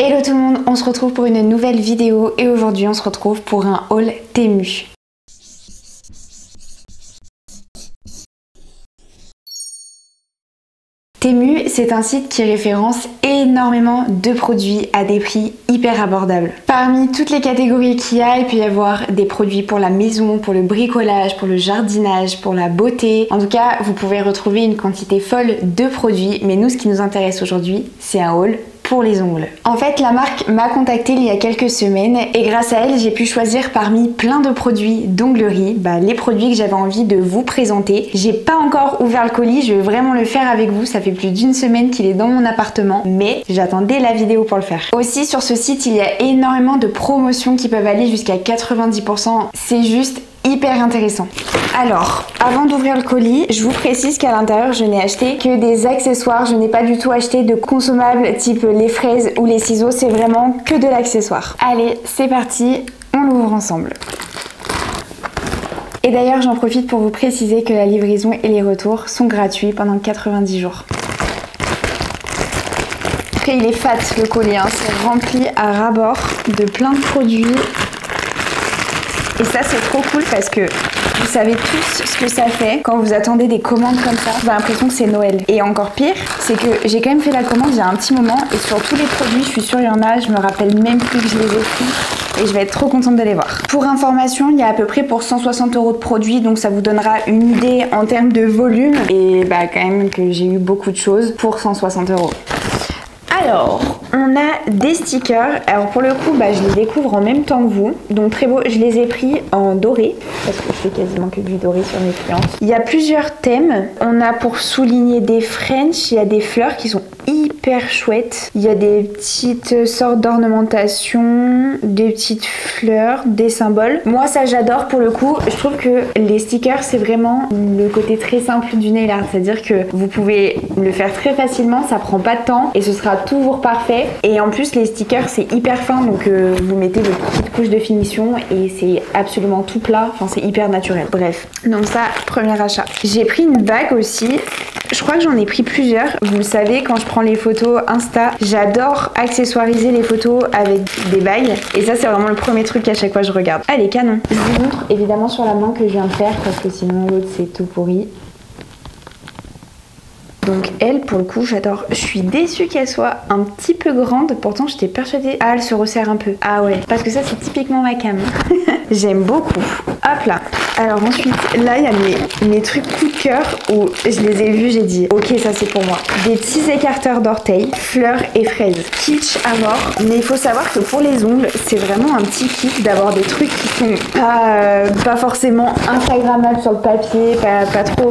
Hello tout le monde, on se retrouve pour une nouvelle vidéo et aujourd'hui on se retrouve pour un haul Temu. Temu, c'est un site qui référence énormément de produits à des prix hyper abordables. Parmi toutes les catégories qu'il y a, il peut y avoir des produits pour la maison, pour le bricolage, pour le jardinage, pour la beauté. En tout cas, vous pouvez retrouver une quantité folle de produits, mais nous, ce qui nous intéresse aujourd'hui, c'est un haul pour les ongles. En fait, la marque m'a contactée il y a quelques semaines et grâce à elle, j'ai pu choisir parmi plein de produits d'onglerie, les produits que j'avais envie de vous présenter. J'ai pas encore ouvert le colis, je vais vraiment le faire avec vous. Ça fait plus d'une semaine qu'il est dans mon appartement, mais j'attendais la vidéo pour le faire. Aussi, sur ce site, il y a énormément de promotions qui peuvent aller jusqu'à 90%. C'est juste hyper intéressant. Alors, avant d'ouvrir le colis, je vous précise qu'à l'intérieur, je n'ai acheté que des accessoires. Je n'ai pas du tout acheté de consommables type les fraises ou les ciseaux. C'est vraiment que de l'accessoire. Allez, c'est parti, on l'ouvre ensemble. Et d'ailleurs, j'en profite pour vous préciser que la livraison et les retours sont gratuits pendant 90 jours. Après, il est fat le colis, hein. C'est rempli à ras-bord de plein de produits. Et ça, c'est trop cool parce que vous savez tous ce que ça fait quand vous attendez des commandes comme ça. J'ai l'impression que c'est Noël. Et encore pire, c'est que j'ai quand même fait la commande il y a un petit moment et sur tous les produits, je suis sûre il y en a, je me rappelle même plus que je les ai pris et je vais être trop contente de les voir. Pour information, il y a à peu près pour 160 € de produits, donc ça vous donnera une idée en termes de volume. Et quand même que j'ai eu beaucoup de choses pour 160 €. Alors, on a des stickers. Alors pour le coup, je les découvre en même temps que vous. Donc très beau, je les ai pris en doré. Parce que je fais quasiment que du doré sur mes clientes. Il y a plusieurs thèmes. On a pour souligner des French, il y a des fleurs qui sont hyper chouettes. Il y a des petites sortes d'ornementation, des petites fleurs, des symboles. Moi ça j'adore pour le coup. Je trouve que les stickers c'est vraiment le côté très simple du nail art. C'est-à-dire que vous pouvez le faire très facilement, ça prend pas de temps et ce sera toujours parfait. Et en plus les stickers c'est hyper fin, donc vous mettez votre petite couche de finition et c'est absolument tout plat, enfin c'est hyper naturel. Bref, donc ça, premier achat. J'ai pris une bague aussi. Je crois que j'en ai pris plusieurs. Vous le savez, quand je prends les photos Insta, j'adore accessoiriser les photos avec des bagues. Et ça, c'est vraiment le premier truc qu'à chaque fois je regarde. Allez, canon. Je vous montre évidemment sur la main que je viens de faire parce que sinon l'autre c'est tout pourri. Donc elle, pour le coup, j'adore. Je suis déçue qu'elle soit un petit peu grande. Pourtant, j'étais persuadée. Ah, elle se resserre un peu. Ah ouais, parce que ça, c'est typiquement ma cam. J'aime beaucoup. Hop là. Alors ensuite, là, il y a mes trucs coup de cœur où je les ai vus, j'ai dit, ok, ça c'est pour moi. Des petits écarteurs d'orteils, fleurs et fraises. Kitsch à mort. Mais il faut savoir que pour les ongles, c'est vraiment un petit kiff d'avoir des trucs qui sont pas forcément instagrammables sur le papier,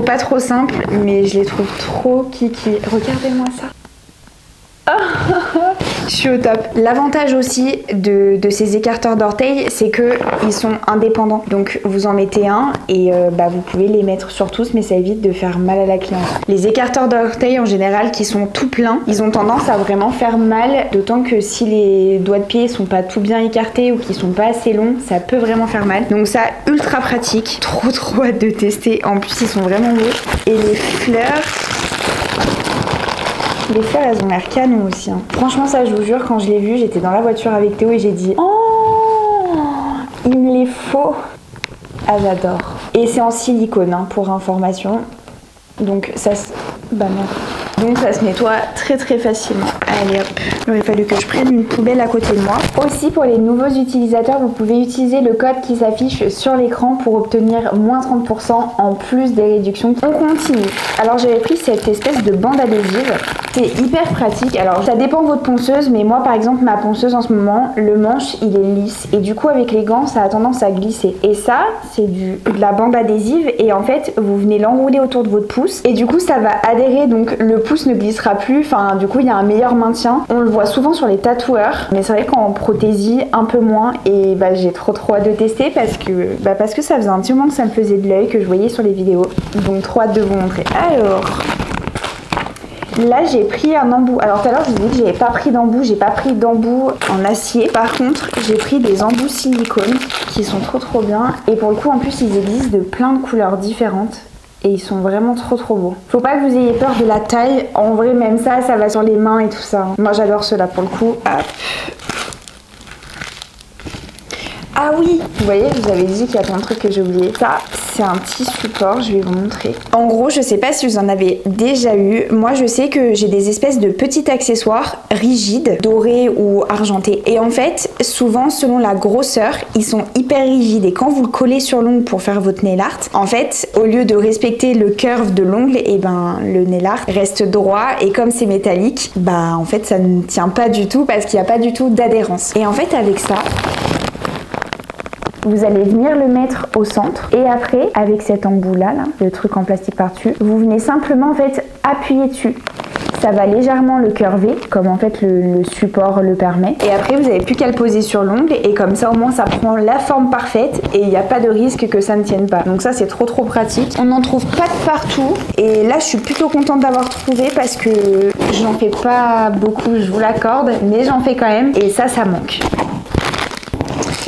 pas trop simples, mais je les trouve trop kiki. Regardez-moi ça. Je suis au top. L'avantage aussi de ces écarteurs d'orteils, c'est que ils sont indépendants. Donc vous en mettez un et vous pouvez les mettre sur tous, mais ça évite de faire mal à la cliente. Les écarteurs d'orteils en général qui sont tout pleins, ils ont tendance à vraiment faire mal, d'autant que si les doigts de pied sont pas tout bien écartés ou qu'ils sont pas assez longs, ça peut vraiment faire mal. Donc ça, ultra pratique. Trop hâte de tester. En plus, ils sont vraiment beaux. Et les fleurs... Les fleurs, elles ont l'air canon aussi. Hein. Franchement, ça, je vous jure, quand je l'ai vu, j'étais dans la voiture avec Théo et j'ai dit « Oh, il me les faut !» Ah, j'adore. Et c'est en silicone, hein, pour information. Donc, ça se... non. Donc, ça se nettoie très facilement. Allez, hop. Il aurait fallu que je prenne une poubelle à côté de moi. Aussi, pour les nouveaux utilisateurs, vous pouvez utiliser le code qui s'affiche sur l'écran pour obtenir moins 30% en plus des réductions. On continue. Alors, j'avais pris cette espèce de bande adhésive. C'est hyper pratique. Alors, ça dépend de votre ponceuse, mais moi, par exemple, ma ponceuse en ce moment, le manche, il est lisse. Et du coup, avec les gants, ça a tendance à glisser. Et ça, c'est de la bande adhésive. Et en fait, vous venez l'enrouler autour de votre pouce. Et du coup, ça va adhérer. Donc, le pouce ne glissera plus. Enfin, du coup, il y a un meilleur maintien. On le voit souvent sur les tatoueurs. Mais c'est vrai qu'en prothésie, un peu moins. Et j'ai trop hâte de tester parce que ça faisait un petit moment que ça me faisait de l'œil, que je voyais sur les vidéos. Donc, trop hâte de vous montrer. Alors... Là j'ai pris un embout. Alors tout à l'heure je vous ai dit que j'avais pas pris d'embout, j'ai pas pris d'embout en acier. Par contre j'ai pris des embouts silicone qui sont trop bien. Et pour le coup en plus ils existent de plein de couleurs différentes. Et ils sont vraiment trop beaux. Faut pas que vous ayez peur de la taille. En vrai, même ça va sur les mains et tout ça. Moi, j'adore ceux-là pour le coup. Hop. Ah oui, vous voyez, je vous avais dit qu'il y a plein de trucs que j'ai oublié. Ça, c'est un petit support, je vais vous montrer. En gros, je sais pas si vous en avez déjà eu. Moi, je sais que j'ai des espèces de petits accessoires rigides, dorés ou argentés. Et en fait, souvent, selon la grosseur, ils sont hyper rigides. Et quand vous le collez sur l'ongle pour faire votre nail art, en fait, au lieu de respecter le curve de l'ongle, et ben le nail art reste droit. Et comme c'est métallique, bah en fait, ça ne tient pas du tout parce qu'il n'y a pas du tout d'adhérence. Et en fait, avec ça, vous allez venir le mettre au centre et après, avec cet embout là, le truc en plastique par-dessus, vous venez simplement en fait appuyer dessus. Ça va légèrement le curver, comme en fait le support le permet. Et après, vous n'avez plus qu'à le poser sur l'ongle et comme ça au moins ça prend la forme parfaite et il n'y a pas de risque que ça ne tienne pas. Donc ça c'est trop pratique. On n'en trouve pas de partout et là je suis plutôt contente d'avoir trouvé parce que j'en fais pas beaucoup, je vous l'accorde, mais j'en fais quand même et ça manque.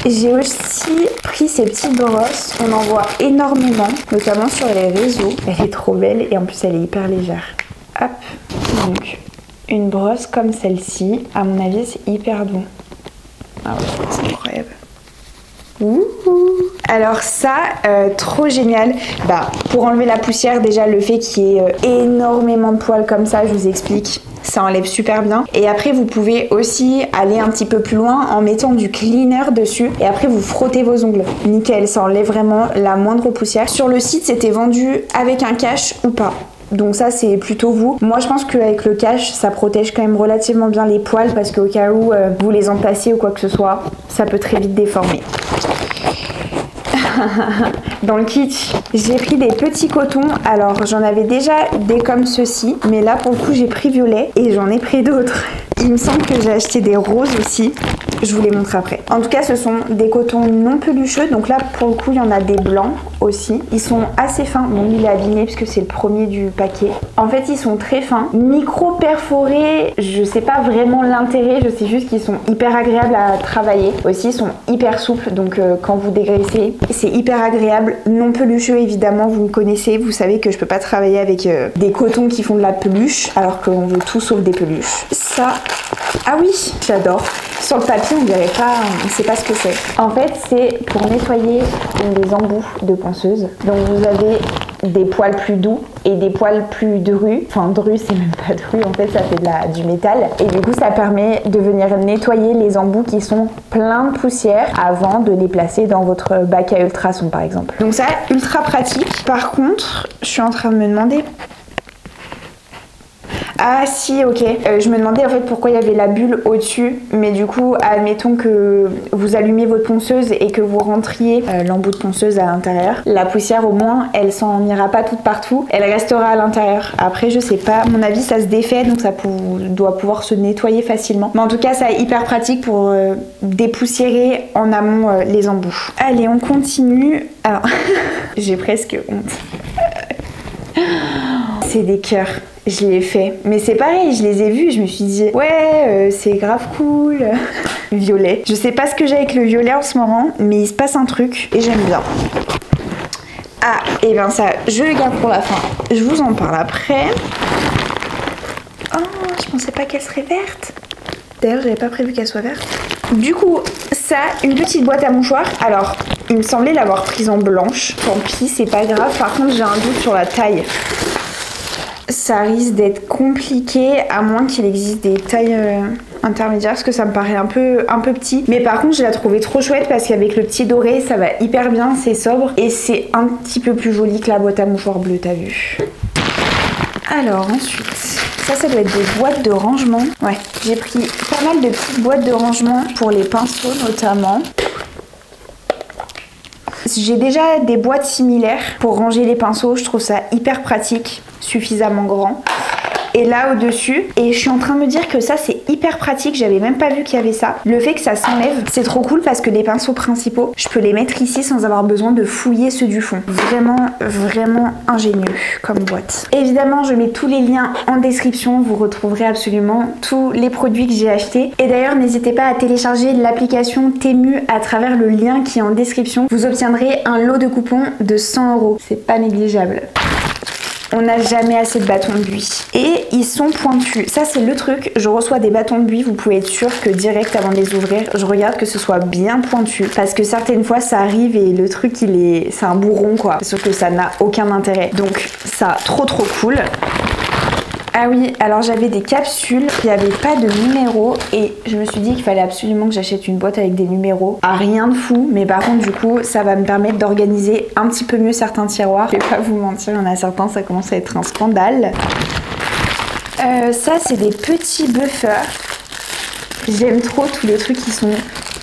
J'ai aussi pris ces petites brosses, on en voit énormément, notamment sur les réseaux. Elle est trop belle et en plus elle est hyper légère. Hop, donc une brosse comme celle-ci, à mon avis c'est hyper doux. Ah ouais, c'est incroyable. Ouh. Alors ça, trop génial. Bah, pour enlever la poussière, déjà le fait qu'il y ait énormément de poils comme ça, je vous explique. Ça enlève super bien. Et après, vous pouvez aussi aller un petit peu plus loin en mettant du cleaner dessus. Et après, vous frottez vos ongles. Nickel, ça enlève vraiment la moindre poussière. Sur le site, c'était vendu avec un cache ou pas. Donc ça, c'est plutôt vous. Moi, je pense qu'avec le cache, ça protège quand même relativement bien les poils parce qu'au cas où vous les entassiez ou quoi que ce soit, ça peut très vite déformer. Dans le kit, j'ai pris des petits cotons. Alors j'en avais déjà des comme ceci, mais là pour le coup j'ai pris violet et j'en ai pris d'autres. Il me semble que j'ai acheté des roses aussi. Je vous les montre après. En tout cas, ce sont des cotons non pelucheux. Donc là, pour le coup, il y en a des blancs aussi. Ils sont assez fins. Bon, il est abîmé puisque c'est le premier du paquet. En fait, ils sont très fins. Micro perforés, je sais pas vraiment l'intérêt. Je sais juste qu'ils sont hyper agréables à travailler. Aussi, ils sont hyper souples. Donc quand vous dégraissez, c'est hyper agréable. Non pelucheux, évidemment, vous me connaissez. Vous savez que je peux pas travailler avec des cotons qui font de la peluche. Alors qu'on veut tout sauf des peluches. Ça, ah oui, j'adore. Sur le papier, on dirait pas, on ne sait pas ce que c'est. En fait, c'est pour nettoyer les embouts de ponceuse. Donc vous avez des poils plus doux et des poils plus drus. Enfin, drus, c'est même pas dru, en fait, ça fait du métal. Et du coup, ça permet de venir nettoyer les embouts qui sont pleins de poussière avant de les placer dans votre bac à ultrasons, par exemple. Donc ça, ultra pratique. Par contre, je suis en train de me demander... Ah si, ok. Je me demandais en fait pourquoi il y avait la bulle au-dessus. Mais du coup, admettons que vous allumez votre ponceuse et que vous rentriez l'embout de ponceuse à l'intérieur. La poussière au moins, elle s'en ira pas toute partout. Elle restera à l'intérieur. Après, je sais pas. À mon avis, ça se défait. Donc ça doit pouvoir se nettoyer facilement. Mais en tout cas, ça est hyper pratique pour dépoussiérer en amont les embouts. Allez, on continue. Alors, j'ai presque honte. C'est des cœurs. Je l'ai fait. Mais c'est pareil, je les ai vus, je me suis dit ouais, c'est grave cool. Violet. Je sais pas ce que j'ai avec le violet en ce moment, mais il se passe un truc et j'aime bien. Ah, et ben ça, je le garde pour la fin. Je vous en parle après. Oh, je pensais pas qu'elle serait verte. D'ailleurs, j'avais pas prévu qu'elle soit verte. Du coup, ça, une petite boîte à mouchoirs. Alors, il me semblait l'avoir prise en blanche. Tant pis, c'est pas grave. Par contre, j'ai un doute sur la taille. Ça risque d'être compliqué à moins qu'il existe des tailles intermédiaires parce que ça me paraît un peu petit. Mais par contre, je la trouvais trop chouette parce qu'avec le petit doré, ça va hyper bien, c'est sobre et c'est un petit peu plus joli que la boîte à mouchoirs bleue, t'as vu. Alors ensuite, ça doit être des boîtes de rangement. Ouais, j'ai pris pas mal de petites boîtes de rangement pour les pinceaux notamment. J'ai déjà des boîtes similaires pour ranger les pinceaux, je trouve ça hyper pratique, suffisamment grand. Et là au-dessus, et je suis en train de me dire que ça c'est hyper pratique, j'avais même pas vu qu'il y avait ça. Le fait que ça s'enlève, c'est trop cool parce que les pinceaux principaux, je peux les mettre ici sans avoir besoin de fouiller ceux du fond. Vraiment ingénieux comme boîte. Évidemment, je mets tous les liens en description, vous retrouverez absolument tous les produits que j'ai achetés. Et d'ailleurs, n'hésitez pas à télécharger l'application Temu à travers le lien qui est en description. Vous obtiendrez un lot de coupons de 100 €. C'est pas négligeable. On n'a jamais assez de bâtons de buis. Et ils sont pointus. Ça, c'est le truc. Je reçois des bâtons de buis, vous pouvez être sûr que direct avant de les ouvrir, je regarde que ce soit bien pointu. Parce que certaines fois, ça arrive et le truc, c'est un bourron, quoi. Sauf que ça n'a aucun intérêt. Donc, ça, trop cool. Ah oui, alors j'avais des capsules, il n'y avait pas de numéros et je me suis dit qu'il fallait absolument que j'achète une boîte avec des numéros. Ah, rien de fou, mais par contre du coup ça va me permettre d'organiser un petit peu mieux certains tiroirs. Je vais pas vous mentir, il y en a certains, ça commence à être un scandale. Ça c'est des petits buffers. J'aime trop tous les trucs qui sont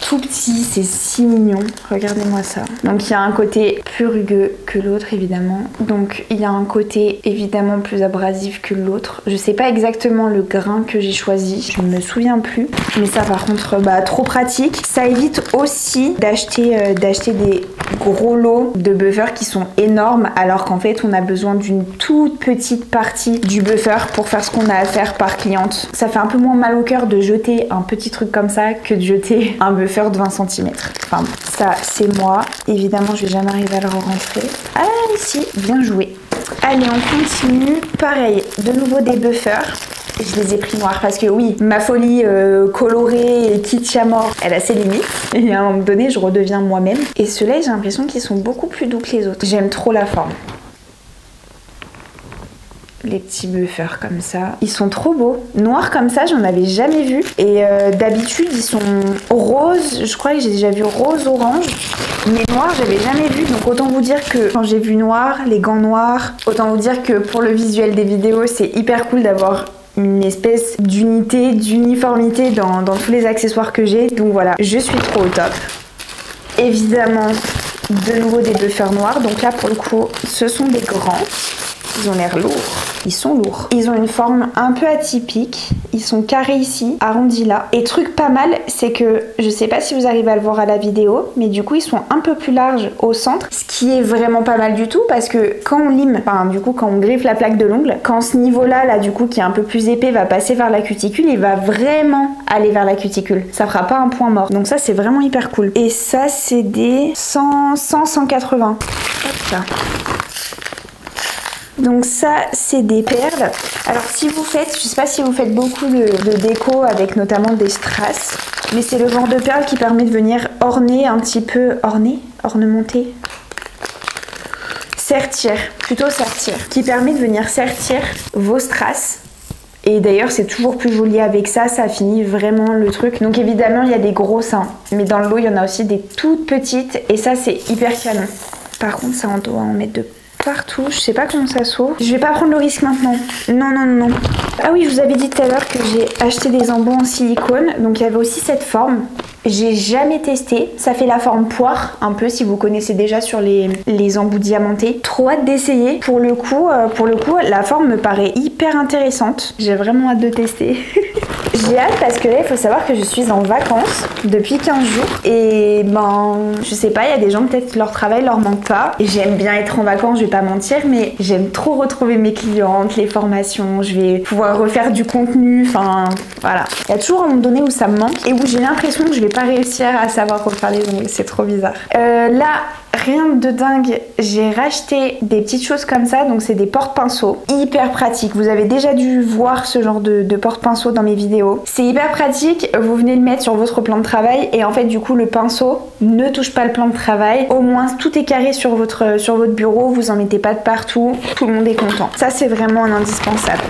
tout petits, c'est si mignon. Regardez-moi ça. Donc il y a un côté plus rugueux que l'autre évidemment. Donc il y a un côté évidemment plus abrasif que l'autre. Je sais pas exactement le grain que j'ai choisi, je ne me souviens plus. Mais ça par contre, trop pratique. Ça évite aussi d'acheter des gros lots de buffers qui sont énormes alors qu'en fait on a besoin d'une toute petite partie du buffer pour faire ce qu'on a à faire par cliente. Ça fait un peu moins mal au cœur de jeter un petit truc comme ça que de jeter un buffer de 20 cm. Enfin, ça c'est moi. Évidemment, je vais jamais arriver à le rentrer. Ah, ici, bien joué. Allez, on continue. Pareil, de nouveau des buffers. Je les ai pris noirs parce que oui, ma folie colorée et kitsch à mort, elle a ses limites. Et à un moment donné, je redeviens moi-même. Et ceux-là, j'ai l'impression qu'ils sont beaucoup plus doux que les autres. J'aime trop la forme. Les petits buffers comme ça. Ils sont trop beaux. Noirs comme ça, j'en avais jamais vu. Et d'habitude, ils sont roses. Je crois que j'ai déjà vu rose-orange. Mais noirs, j'avais jamais vu. Donc autant vous dire que quand j'ai vu noir, les gants noirs, autant vous dire que pour le visuel des vidéos, c'est hyper cool d'avoir une espèce d'unité, d'uniformité dans tous les accessoires que j'ai. Donc voilà, je suis trop au top. Évidemment, de nouveau des buffers noirs. Donc là, pour le coup, ce sont des grands. Ils ont l'air lourds. Ils sont lourds. Ils ont une forme un peu atypique. Ils sont carrés ici, arrondis là. Et truc pas mal, c'est que, je sais pas si vous arrivez à le voir à la vidéo, mais du coup ils sont un peu plus larges au centre. Ce qui est vraiment pas mal du tout parce que quand on lime, enfin du coup quand on griffe la plaque de l'ongle, quand ce niveau-là, là du coup qui est un peu plus épais va passer vers la cuticule, il va vraiment aller vers la cuticule. Ça fera pas un point mort. Donc ça c'est vraiment hyper cool. Et ça c'est des 180. Hop là. Donc ça, c'est des perles. Alors si vous faites, je sais pas si vous faites beaucoup de déco avec notamment des strass, mais c'est le genre de perles qui permet de venir orner un petit peu, ornementer, sertir, plutôt sertir, qui permet de venir sertir vos strass. Et d'ailleurs c'est toujours plus joli avec ça, ça finit vraiment le truc. Donc évidemment il y a des gros seins, mais dans le lot il y en a aussi des toutes petites et ça c'est hyper canon. Par contre ça on doit en mettre de partout, je sais pas comment ça s'ouvre. Je vais pas prendre le risque maintenant. Non. Ah oui, je vous avais dit tout à l'heure que j'ai acheté des embouts en silicone, donc il y avait aussi cette forme. J'ai jamais testé, ça fait la forme poire, un peu si vous connaissez déjà sur les embouts diamantés. Trop hâte d'essayer. Pour le coup, la forme me paraît hyper intéressante. J'ai vraiment hâte de tester. J'ai hâte parce que là, il faut savoir que je suis en vacances depuis 15 jours. Et je sais pas, il y a des gens peut-être leur travail leur manque pas. Et j'aime bien être en vacances, je vais pas mentir, mais j'aime trop retrouver mes clientes, les formations. Je vais pouvoir refaire du contenu, enfin voilà. Il y a toujours un moment donné où ça me manque et où j'ai l'impression que je vais pas réussir à savoir refaire les ongles, c'est trop bizarre. Là, rien de dingue, j'ai racheté des petites choses comme ça, donc c'est des porte-pinceaux, hyper pratique. Vous avez déjà dû voir ce genre de porte-pinceau dans mes vidéos. C'est hyper pratique, vous venez le mettre sur votre plan de travail et en fait du coup le pinceau ne touche pas le plan de travail. Au moins tout est carré sur votre bureau, vous en mettez pas de partout, tout le monde est content. Ça c'est vraiment un indispensable.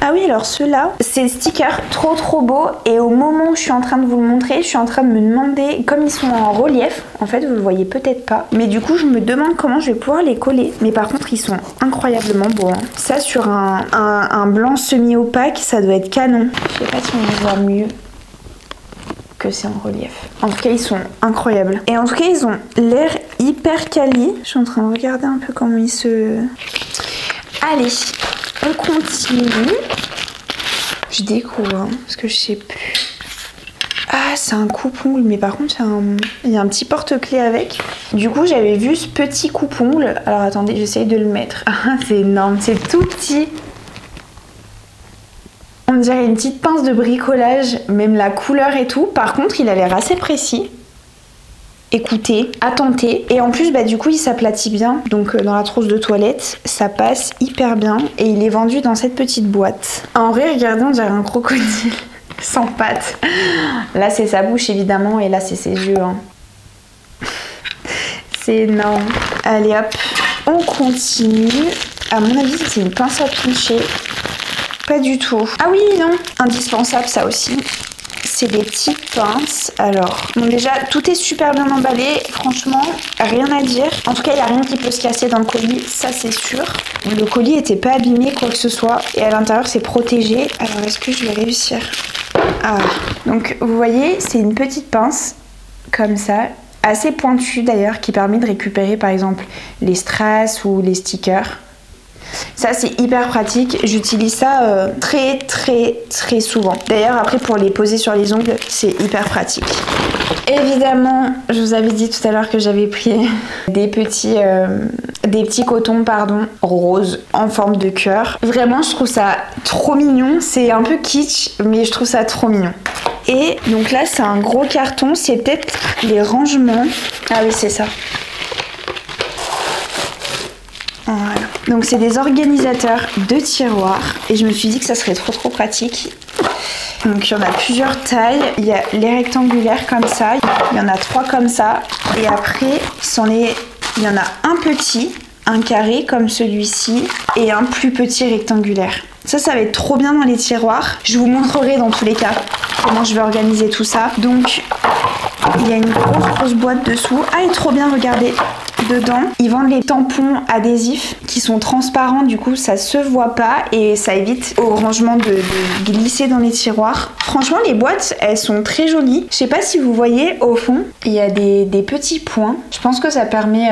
Ah oui, alors ceux-là, c'est stickers trop beaux et au moment où je suis en train de vous le montrer, je suis en train de me demander, comme ils sont en relief, en fait vous le voyez peut-être pas, mais du coup je me demande comment je vais pouvoir les coller. Mais par contre ils sont incroyablement beaux. Hein. Ça sur un blanc semi-opaque, ça doit être canon. Je sais pas si on va voir mieux que c'est en relief. En tout cas ils sont incroyables. Et en tout cas ils ont l'air hyper quali. Je suis en train de regarder un peu comment ils se... Allez, on continue. Je découvre, hein, parce que je sais plus. Ah, c'est un coupe-ongle, mais par contre, il y a un petit porte-clés avec. Du coup, j'avais vu ce petit coupe-ongle. Alors, attendez, j'essaye de le mettre. Ah, c'est énorme, c'est tout petit. On dirait une petite pince de bricolage, même la couleur et tout. Par contre, il a l'air assez précis. écouter, à tenter. Et en plus, bah, du coup, il s'aplatit bien. Donc dans la trousse de toilette, ça passe hyper bien. Et il est vendu dans cette petite boîte. En vrai, regardez, on dirait un crocodile sans pattes. Là, c'est sa bouche, évidemment. Et là, c'est ses yeux. Hein. C'est énorme. Allez, hop. On continue. À mon avis, c'est une pince à pincher. Pas du tout. Ah oui, non. Indispensable, ça aussi. C'est des petites pinces. Alors, bon, déjà, tout est super bien emballé. Franchement, rien à dire. En tout cas, il n'y a rien qui peut se casser dans le colis. Ça, c'est sûr. Le colis n'était pas abîmé, quoi que ce soit. Et à l'intérieur, c'est protégé. Alors, est-ce que je vais réussir? Ah. Donc, vous voyez, c'est une petite pince. Comme ça. Assez pointue, d'ailleurs, qui permet de récupérer, par exemple, les strass ou les stickers. Ça c'est hyper pratique, j'utilise ça très souvent. D'ailleurs après pour les poser sur les ongles c'est hyper pratique. Évidemment je vous avais dit tout à l'heure que j'avais pris des petits cotons roses en forme de cœur. Vraiment je trouve ça trop mignon, c'est un peu kitsch mais je trouve ça trop mignon. Et donc là c'est un gros carton, c'est peut-être les rangements. Ah oui c'est ça. Voilà. Donc c'est des organisateurs de tiroirs et je me suis dit que ça serait trop pratique. Donc il y en a plusieurs tailles, il y a les rectangulaires comme ça, il y en a 3 comme ça et après il y en a un petit, un carré comme celui-ci et un plus petit rectangulaire. Ça va être trop bien dans les tiroirs, je vous montrerai dans tous les cas comment je vais organiser tout ça. Donc il y a une grosse boîte dessous, ah elle est trop bien, regardez. Dedans, ils vendent les tampons adhésifs qui sont transparents, du coup ça se voit pas et ça évite au rangement de glisser dans les tiroirs. Franchement les boîtes elles sont très jolies. Je sais pas si vous voyez au fond, il y a des petits points. Je pense que ça permet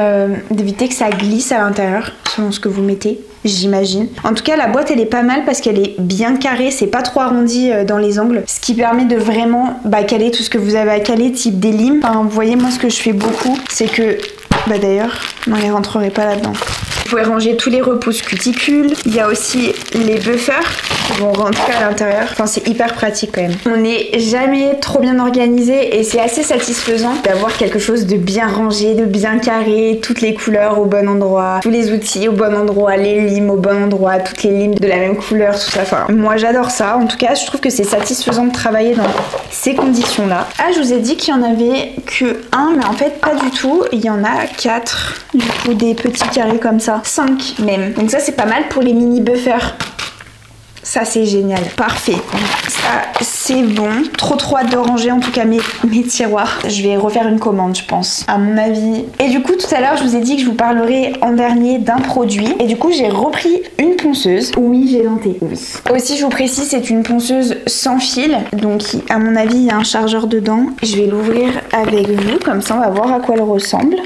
d'éviter que ça glisse à l'intérieur selon ce que vous mettez. J'imagine. En tout cas la boîte elle est pas mal parce qu'elle est bien carrée, c'est pas trop arrondi dans les angles, ce qui permet de vraiment caler tout ce que vous avez à caler, type des limes. Enfin vous voyez moi ce que je fais beaucoup c'est que d'ailleurs, non, il rentrerait pas là-dedans. Vous pouvez ranger tous les repousses cuticules. Il y a aussi les buffers qui vont rentrer à l'intérieur. Enfin, c'est hyper pratique quand même. On n'est jamais trop bien organisé et c'est assez satisfaisant d'avoir quelque chose de bien rangé, de bien carré, toutes les couleurs au bon endroit, tous les outils au bon endroit, les limes au bon endroit, toutes les limes de la même couleur, tout ça. Enfin, moi j'adore ça. En tout cas, je trouve que c'est satisfaisant de travailler dans ces conditions-là. Ah, je vous ai dit qu'il y en avait que un, mais en fait pas du tout. Il y en a 4, du coup des petits carrés comme ça. 5 même. Donc ça c'est pas mal pour les mini buffers. Ça c'est génial. Parfait. Ça c'est bon. Trop hâte de ranger en tout cas mes tiroirs. Je vais refaire une commande je pense. À mon avis. Et du coup tout à l'heure je vous ai dit que je vous parlerai en dernier d'un produit. Et du coup j'ai repris une ponceuse. Oui j'ai tenté. Oui. Aussi je vous précise c'est une ponceuse sans fil. Donc à mon avis il y a un chargeur dedans. Je vais l'ouvrir avec vous. Comme ça on va voir à quoi elle ressemble.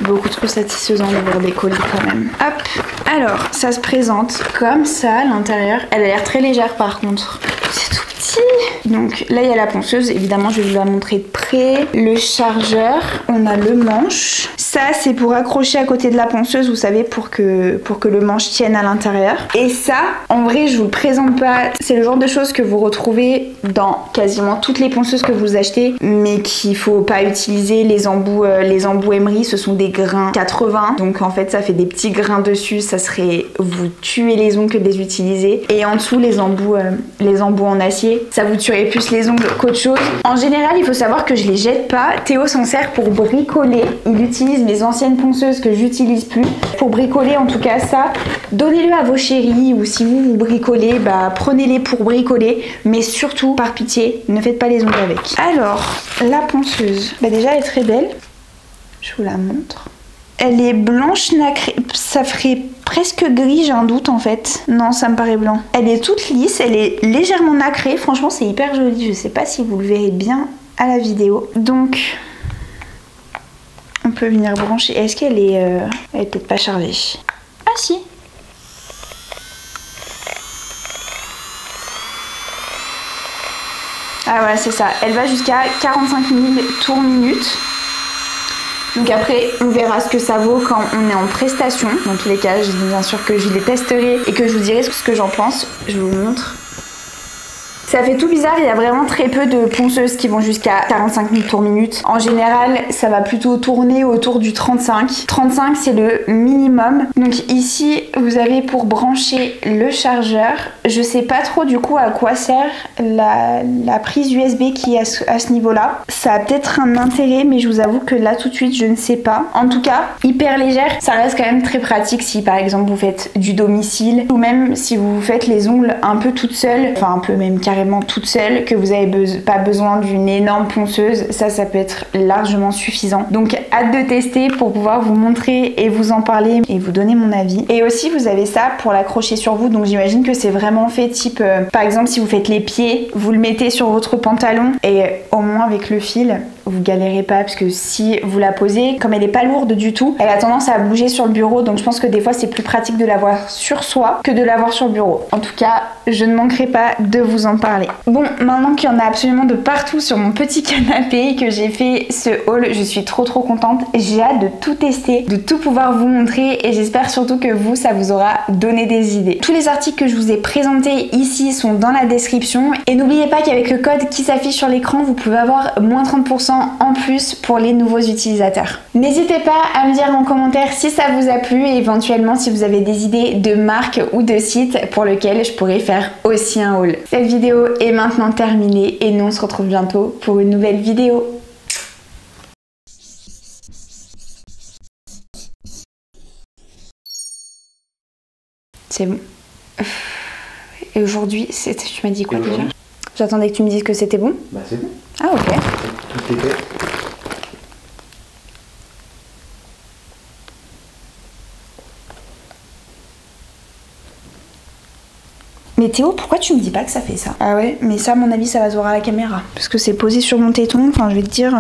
Beaucoup trop satisfaisant d'avoir des colis quand même. Hop, alors ça se présente comme ça à l'intérieur. Elle a l'air très légère par contre. C'est tout petit. Donc là il y a la ponceuse, évidemment je vais vous la montrer de près. Le chargeur, on a le manche. Ça c'est pour accrocher à côté de la ponceuse, vous savez, pour que le manche tienne à l'intérieur. Et ça, en vrai je vous le présente pas. C'est le genre de choses que vous retrouvez dans quasiment toutes les ponceuses que vous achetez, mais qu'il faut pas utiliser. Les embouts Emery, ce sont des grains 80. Donc en fait ça fait des petits grains dessus, ça serait vous tuer les ongles que de les utiliser. Et en dessous les embouts en acier, ça vous tuerait plus les ongles qu'autre chose. En général il faut savoir que je les jette pas. Théo s'en sert pour bricoler. Il utilise mes anciennes ponceuses que j'utilise plus pour bricoler. En tout cas ça, donnez-le à vos chéris, ou si vous bricolez, prenez-les pour bricoler, mais surtout par pitié ne faites pas les ongles avec. Alors la ponceuse, déjà elle est très belle, je vous la montre. Elle est blanche nacrée, ça ferait presque gris, j'ai un doute en fait. Non, ça me paraît blanc. Elle est toute lisse, elle est légèrement nacrée, franchement c'est hyper joli. Je sais pas si vous le verrez bien à la vidéo. Donc on peut venir brancher. Est-ce qu'elle est... elle est peut-être pas chargée. Ah si. Ah voilà, c'est ça. Elle va jusqu'à 45 000 tours minute. Donc après, on verra ce que ça vaut quand on est en prestation. Dans tous les cas, bien sûr que je les testerai et que je vous dirai ce que j'en pense. Je vous montre. Ça fait tout bizarre, il y a vraiment très peu de ponceuses qui vont jusqu'à 45 000 tours minute. En général, ça va plutôt tourner autour du 35. 35, c'est le minimum. Donc ici, vous avez pour brancher le chargeur. Je sais pas trop du coup à quoi sert la prise USB qui est à ce niveau-là. Ça a peut-être un intérêt, mais je vous avoue que là tout de suite, je ne sais pas. En tout cas, hyper légère. Ça reste quand même très pratique si par exemple vous faites du domicile ou même si vous faites les ongles un peu toute seule, enfin un peu même carrément toute seule, que vous avez pas besoin d'une énorme ponceuse. Ça peut être largement suffisant. Donc hâte de tester pour pouvoir vous montrer et vous en parler et vous donner mon avis. Et aussi vous avez ça pour l'accrocher sur vous, donc j'imagine que c'est vraiment fait type par exemple si vous faites les pieds, vous le mettez sur votre pantalon et au moins avec le fil vous galérez pas, parce que si vous la posez, comme elle est pas lourde du tout, elle a tendance à bouger sur le bureau, donc je pense que des fois c'est plus pratique de l'avoir sur soi que de l'avoir sur le bureau. En tout cas, je ne manquerai pas de vous en parler. Bon, maintenant qu'il y en a absolument de partout sur mon petit canapé et que j'ai fait ce haul, je suis trop contente. J'ai hâte de tout tester, de tout pouvoir vous montrer et j'espère surtout que vous, ça vous aura donné des idées. Tous les articles que je vous ai présentés ici sont dans la description et n'oubliez pas qu'avec le code qui s'affiche sur l'écran, vous pouvez avoir moins 30% en plus pour les nouveaux utilisateurs. N'hésitez pas à me dire en commentaire si ça vous a plu et éventuellement si vous avez des idées de marques ou de sites pour lesquels je pourrais faire aussi un haul. Cette vidéo est maintenant terminée et nous on se retrouve bientôt pour une nouvelle vidéo. C'est bon. Et aujourd'hui, tu m'as dit quoi déjà? J'attendais que tu me dises que c'était bon. Bah c'est bon. Ah ok. Tout est fait. Mais Théo, pourquoi tu me dis pas que ça fait ça? Ah ouais, mais ça à mon avis ça va se voir à la caméra. Parce que c'est posé sur mon téton, enfin je vais te dire...